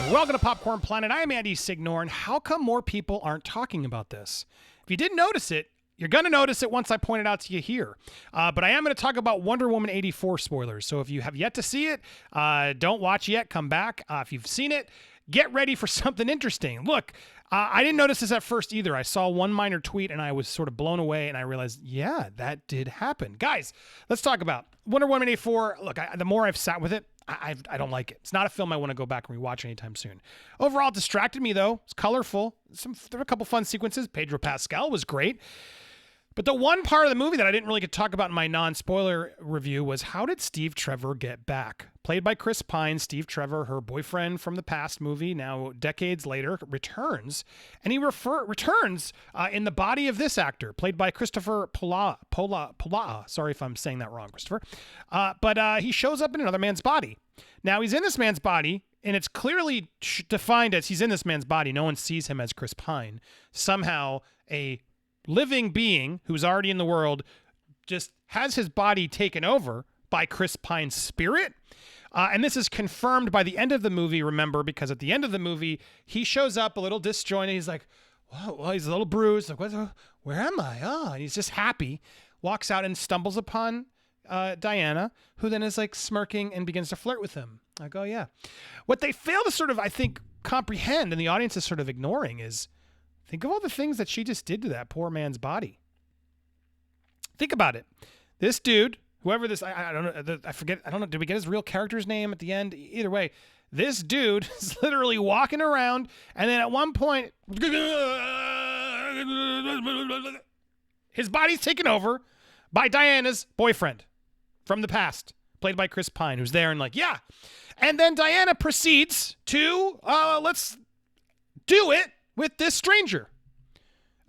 Welcome to Popcorn Planet. I'm Andy Signor, and how come more people aren't talking about this? If you didn't notice it, you're going to notice it once I point it out to you here. But I am going to talk about Wonder Woman 84 spoilers. So if you have yet to see it, don't watch yet. Come back. If you've seen it, get ready for something interesting. Look, I didn't notice this at first either. I saw one minor tweet and I was sort of blown away and I realized, yeah, that did happen. Guys, let's talk about Wonder Woman 84. Look, the more I've sat with it, I don't like it. It's not a film I want to go back and rewatch anytime soon. Overall, it distracted me though. It's colorful. There were a couple fun sequences. Pedro Pascal was great. But the one part of the movie that I didn't really get to talk about in my non-spoiler review was, how did Steve Trevor get back? Played by Chris Pine, Steve Trevor, her boyfriend from the past movie, now decades later, returns. And he returns in the body of this actor, played by Kristoffer Polaha. Sorry if I'm saying that wrong, Christopher. But he shows up in another man's body. Now, he's in this man's body, and it's clearly defined as he's in this man's body. No one sees him as Chris Pine. Somehow, a living being who's already in the world just has his body taken over by Chris Pine's spirit. And this is confirmed by the end of the movie, remember, because at the end of the movie, he shows up a little disjointed. He's like, whoa, well, he's a little bruised. Like, where am I? Oh, and he's just happy, walks out and stumbles upon Diana, who then is like smirking and begins to flirt with him. I go, yeah. What they fail to sort of, I think, comprehend, and the audience is sort of ignoring, is think of all the things that she just did to that poor man's body. Think about it. This dude, whoever this, I don't know, I forget, I don't know, did we get his real character's name at the end? Either way, this dude is literally walking around, and then at one point, his body's taken over by Diana's boyfriend from the past, played by Chris Pine, who's there and like, yeah. And then Diana proceeds to, let's do it with this stranger.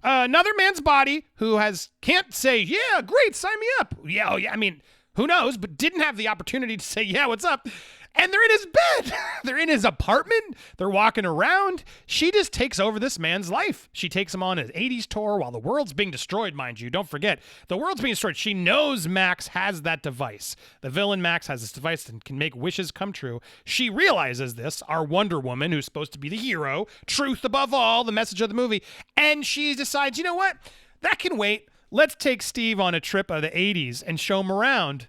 Another man's body who can't say, yeah, great, sign me up. Yeah, oh yeah, I mean, who knows, but didn't have the opportunity to say, yeah, what's up? And they're in his bed. They're in his apartment. They're walking around. She just takes over this man's life. She takes him on an 80s tour while the world's being destroyed, mind you. Don't forget, the world's being destroyed. She knows Max has that device. The villain Max has this device and can make wishes come true. She realizes this, our Wonder Woman, who's supposed to be the hero, truth above all, the message of the movie. And she decides, you know what? That can wait. Let's take Steve on a trip of the 80s and show him around.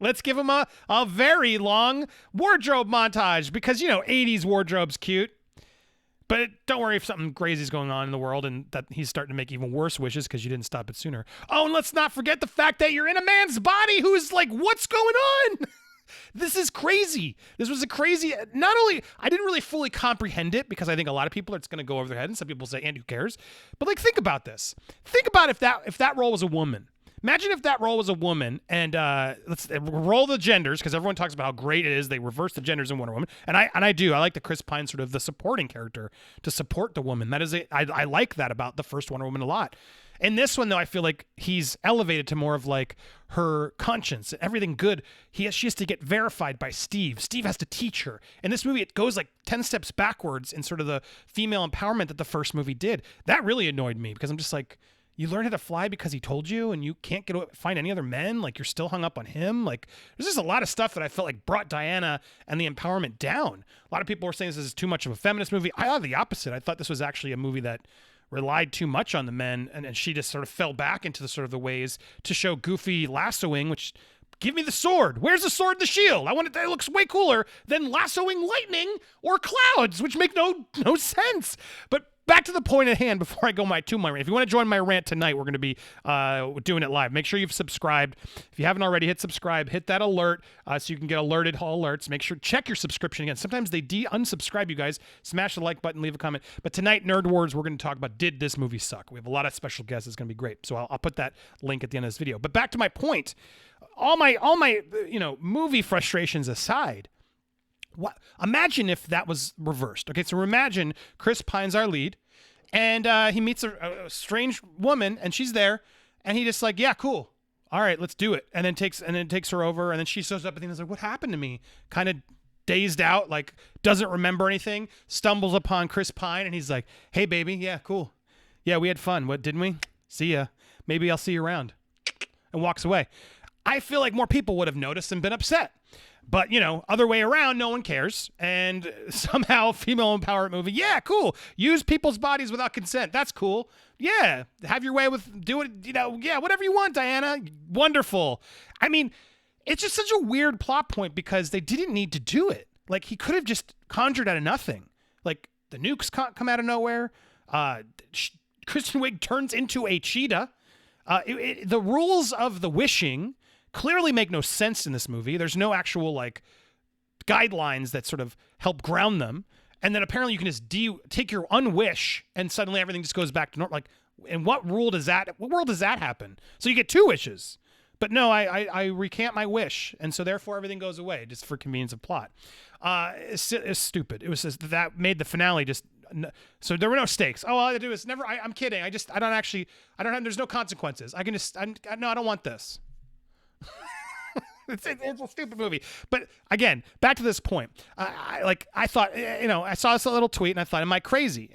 Let's give him a very long wardrobe montage because, 80s wardrobe's cute. But don't worry if something crazy is going on in the world and that he's starting to make even worse wishes because you didn't stop it sooner. Oh, and let's not forget the fact that you're in a man's body who's like, what's going on? This is crazy. This was a crazy, not only, I didn't really fully comprehend it because I think a lot of people, it's going to go over their head and some people say, and who cares? But like, think about this. Think about if that role was a woman. Imagine if that role was a woman, and let's roll the genders, because everyone talks about how great it is. They reverse the genders in Wonder Woman, and I do. I like the Chris Pine sort of the supporting character to support the woman. That is, I like that about the first Wonder Woman a lot. In this one, though, I feel like he's elevated to more of like her conscience, everything good. She has to get verified by Steve. Steve has to teach her. In this movie, it goes like 10 steps backwards in sort of the female empowerment that the first movie did. That really annoyed me because I'm just like, you learned how to fly because he told you and you can't find any other men? Like, you're still hung up on him? Like, there's just a lot of stuff that I felt like brought Diana and the empowerment down. A lot of people were saying this is too much of a feminist movie. I thought the opposite. I thought this was actually a movie that relied too much on the men, and she just sort of fell back into the sort of the ways to show goofy lassoing, which, give me the sword. Where's the sword and the shield? I want it. That looks way cooler than lassoing lightning or clouds, which make no sense. But back to the point at hand before I go to my rant. If you want to join my rant tonight, we're going to be doing it live. Make sure you've subscribed. If you haven't already, hit subscribe. Hit that alert so you can get alerted all alerts. Make sure, check your subscription again. Sometimes they unsubscribe you guys. Smash the like button, leave a comment. But tonight, Nerd Wars, we're going to talk about, did this movie suck? We have a lot of special guests. It's going to be great. So I'll put that link at the end of this video. But back to my point. All my movie frustrations aside, imagine if that was reversed. Okay, so imagine Chris Pine's our lead, and he meets a strange woman, and she's there, and he just like, yeah, cool, all right, let's do it, and then takes her over, and then she shows up, and he's like, what happened to me? Kind of dazed out, like doesn't remember anything. Stumbles upon Chris Pine, and he's like, hey, baby, yeah, cool, yeah, we had fun. What, didn't we? See ya. Maybe I'll see you around, and walks away. I feel like more people would have noticed and been upset. But, other way around, no one cares. And somehow, female empowerment movie, yeah, cool. Use people's bodies without consent. That's cool. Yeah, have your way with, do it, yeah, whatever you want, Diana. Wonderful. I mean, it's just such a weird plot point because they didn't need to do it. Like, he could have just conjured out of nothing. Like, the nukes come out of nowhere. Kristen Wiig turns into a cheetah. The rules of the wishing clearly make no sense in this movie. There's no actual guidelines that sort of help ground them. And then apparently you can just take your unwish and suddenly everything just goes back to normal. Like, in what world does that happen? So you get 2 wishes. But no, I recant my wish, and so therefore everything goes away just for convenience of plot. It's stupid. It was just, that made the finale just. So there were no stakes. Oh, all I had to do is never. I'm kidding. I don't have. There's no consequences. I can just. No, I don't want this. It's a stupid movie. But again, back to this point. I thought, I saw this little tweet and I thought, am I crazy?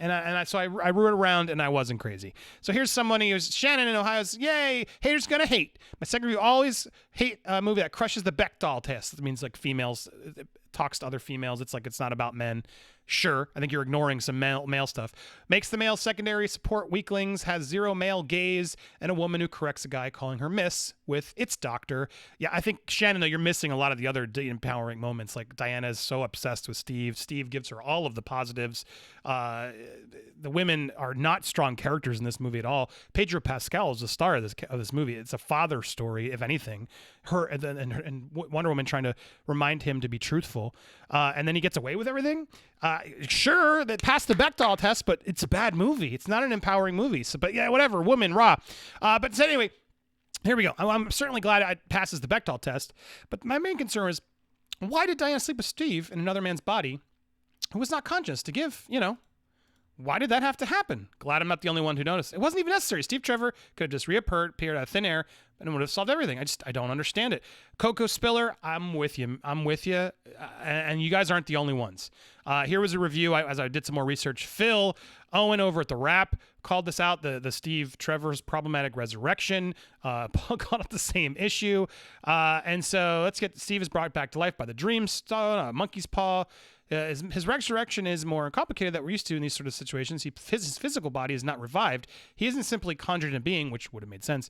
So I wrote around and I wasn't crazy. So here's somebody who's Shannon in Ohio's, yay, haters gonna hate. My second review, always hate a movie that crushes the Bechdel test. It means females, it talks to other females. It's not about men. Sure, I think you're ignoring some male stuff. Makes the male secondary support weaklings, has 0 male gaze, and a woman who corrects a guy calling her miss with "it's doctor." Yeah, I think, Shannon, though, you're missing a lot of the other empowering moments. Like, Diana is so obsessed with Steve. Steve gives her all of the positives. The women are not strong characters in this movie at all. Pedro Pascal is the star of this movie. It's a father story, if anything. Her and Wonder Woman trying to remind him to be truthful, and then he gets away with everything. Sure, that passed the Bechdel test, but it's a bad movie. It's not an empowering movie. So, but yeah, whatever. Woman, raw. But so anyway, here we go. I'm certainly glad it passes the Bechdel test. But my main concern is, why did Diana sleep with Steve in another man's body who was not conscious to give, why did that have to happen? Glad I'm not the only one who noticed. It wasn't even necessary. Steve Trevor could have just reappeared out of thin air and it would have solved everything. I don't understand it. Coco Spiller, I'm with you. And you guys aren't the only ones. Here was a review as I did some more research. Phil Owen over at The Wrap called this out, the Steve Trevor's problematic resurrection. Called it the same issue. And so let's get Steve is brought back to life by the Dreamstone, monkey's paw. His resurrection is more complicated that we're used to in these sort of situations. His physical body is not revived. He isn't simply conjured into being, which would have made sense.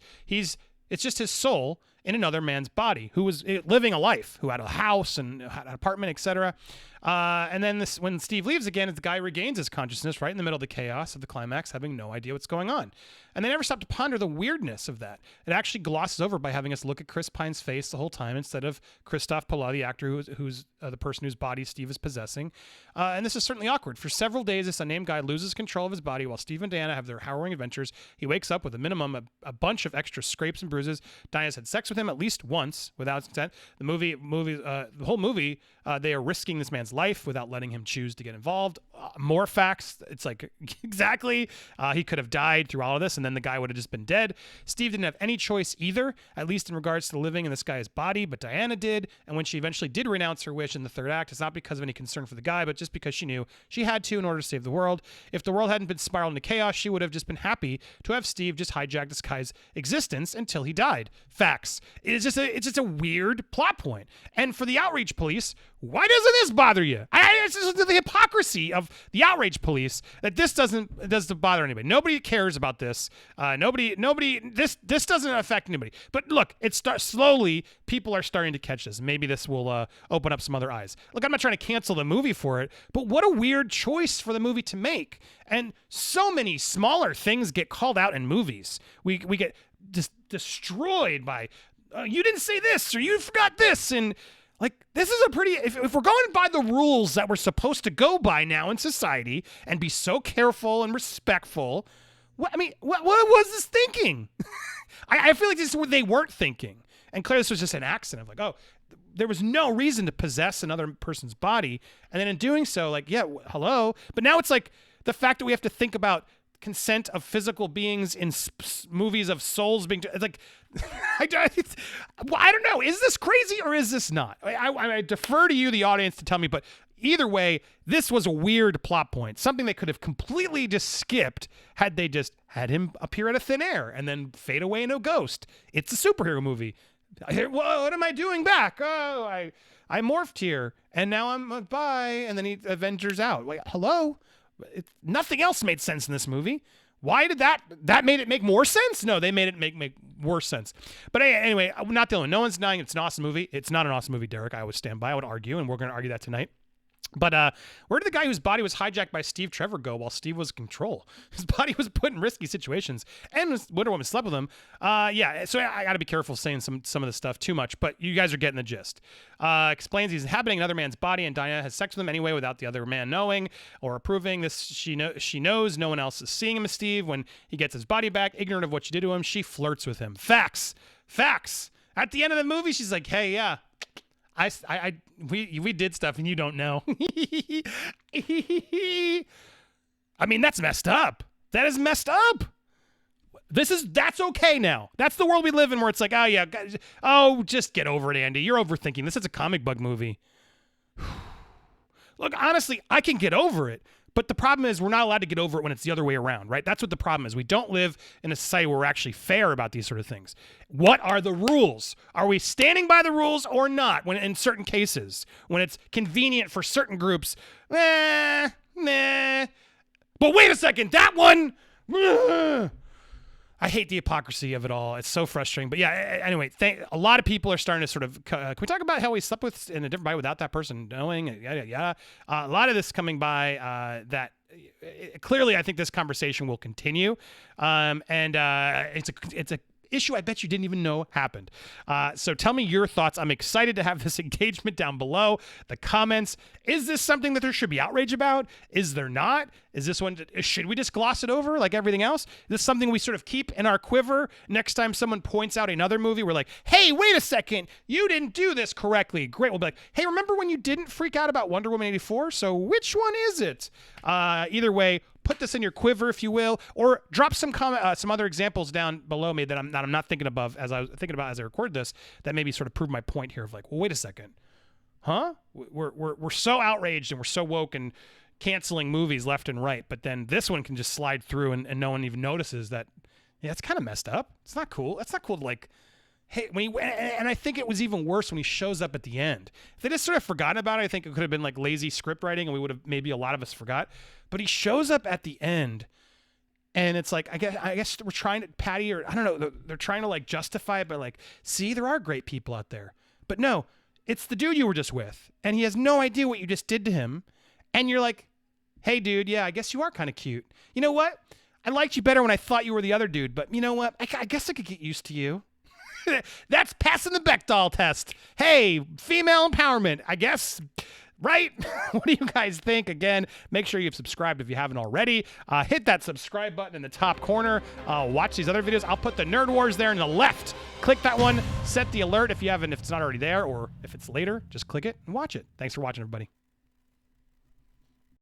It's just his soul in another man's body who was living a life, who had a house and had an apartment, etc. And then when Steve leaves again, the guy regains his consciousness right in the middle of the chaos of the climax, having no idea what's going on. And they never stop to ponder the weirdness of that. It actually glosses over by having us look at Chris Pine's face the whole time instead of Kristoffer Polaha, the actor who's the person whose body Steve is possessing. And this is certainly awkward. For several days, this unnamed guy loses control of his body while Steve and Diana have their harrowing adventures. He wakes up with a minimum a bunch of extra scrapes and bruises. Diana's had sex with him at least once without consent. The whole movie, they are risking this man's life without letting him choose to get involved. More facts. It's like, exactly. He could have died through all of this, and then the guy would have just been dead. Steve didn't have any choice either, at least in regards to living in this guy's body, but Diana did. And when she eventually did renounce her wish in the third act, it's not because of any concern for the guy, but just because she knew she had to in order to save the world. If the world hadn't been spiraled into chaos, she would have just been happy to have Steve just hijack this guy's existence until he died. Facts. It's just a weird plot point. And for the Outrage police, why doesn't this bother you? It's just the hypocrisy of the Outrage police that this doesn't bother anybody. Nobody cares about this. This doesn't affect anybody. But look, slowly people are starting to catch this. Maybe this will open up some other eyes. Look, I'm not trying to cancel the movie for it, but what a weird choice for the movie to make. And so many smaller things get called out in movies. We get just destroyed by you didn't say this or you forgot this, and like, this is a pretty, if we're going by the rules that we're supposed to go by now in society and be so careful and respectful, what was this thinking? I feel like this is what they weren't thinking. And clearly this was just an accident of like, oh, there was no reason to possess another person's body. And then in doing so, like, yeah, hello. But now it's like the fact that we have to think about consent of physical beings in movies of souls being like I don't know, is this crazy or is this not? I defer to you, the audience, to tell me, but either way, this was a weird plot point, something they could have completely just skipped had they just had him appear out of thin air and then fade away in a ghost. It's a superhero movie. What am I doing back? Oh, I morphed here, and now I'm bye. And then he Avengers out. Like, hello? Nothing else made sense in this movie. Why did that made it make more sense? No, they made it make worse sense. But anyway, I'm not the only one. No one's denying it's an awesome movie. It's not an awesome movie, Derek. I would stand by. I would argue, and we're going to argue that tonight. But where did the guy whose body was hijacked by Steve Trevor go while Steve was in control? His body was put in risky situations, and Wonder Woman slept with him. Yeah, so I got to be careful saying some of the stuff too much, but you guys are getting the gist. Explains he's inhabiting another man's body, and Diana has sex with him anyway without the other man knowing or approving. This she knows no one else is seeing him as Steve. When he gets his body back, ignorant of what she did to him, she flirts with him. Facts. At the end of the movie, she's like, "Hey, yeah. We did stuff and you don't know." I mean, that's messed up. That is messed up. That's okay now. That's the world we live in where it's like, oh yeah, just get over it, Andy. You're overthinking. This is a comic book movie. Look, honestly, I can get over it. But the problem is we're not allowed to get over it when it's the other way around, right? That's what the problem is. We don't live in a society where we're actually fair about these sort of things. What are the rules? Are we standing by the rules or not when in certain cases? When it's convenient for certain groups, nah. But wait a second, that one, I hate the hypocrisy of it all. It's so frustrating. But yeah, anyway, a lot of people are starting to sort of, can we talk about how we slept with in a different body without that person knowing? Yeah. A lot of this coming by that clearly I think this conversation will continue. And it's a issue I bet you didn't even know happened. So tell me your thoughts. I'm excited to have this engagement down below. The comments. Is this something that there should be outrage about? Is there not? Is this one, should we just gloss it over like everything else? Is this something we sort of keep in our quiver? Next time someone points out another movie, we're like, hey, wait a second, you didn't do this correctly. Great. We'll be like, hey, remember when you didn't freak out about Wonder Woman 84? So which one is it? Either way, put this in your quiver, if you will, or drop some other examples down below me that I'm not thinking about as I record this, that maybe sort of prove my point here of like, well, wait a second, huh? We're so outraged and we're so woke and canceling movies left and right, but then this one can just slide through and no one even notices that. Yeah, it's kind of messed up. It's not cool. That's not cool to like. Hey, and I think it was even worse when he shows up at the end. If they just sort of forgotten about it, I think it could have been like lazy script writing and we would have, maybe a lot of us forgot. But he shows up at the end and it's like, I guess we're trying to, Patty, or I don't know, they're trying to like justify it by like, see, there are great people out there. But no, it's the dude you were just with and he has no idea what you just did to him. And you're like, hey, dude, yeah, I guess you are kind of cute. You know what? I liked you better when I thought you were the other dude. But you know what? I guess I could get used to you. That's passing the Bechdel test. Hey, female empowerment, I guess, right? What do you guys think? Again, make sure you've subscribed if you haven't already. Hit that subscribe button in the top corner. Watch these other videos. I'll put the Nerd Wars there in the left. Click that one. Set the alert if it's not already there, or if it's later, just click it and watch it. Thanks for watching, everybody.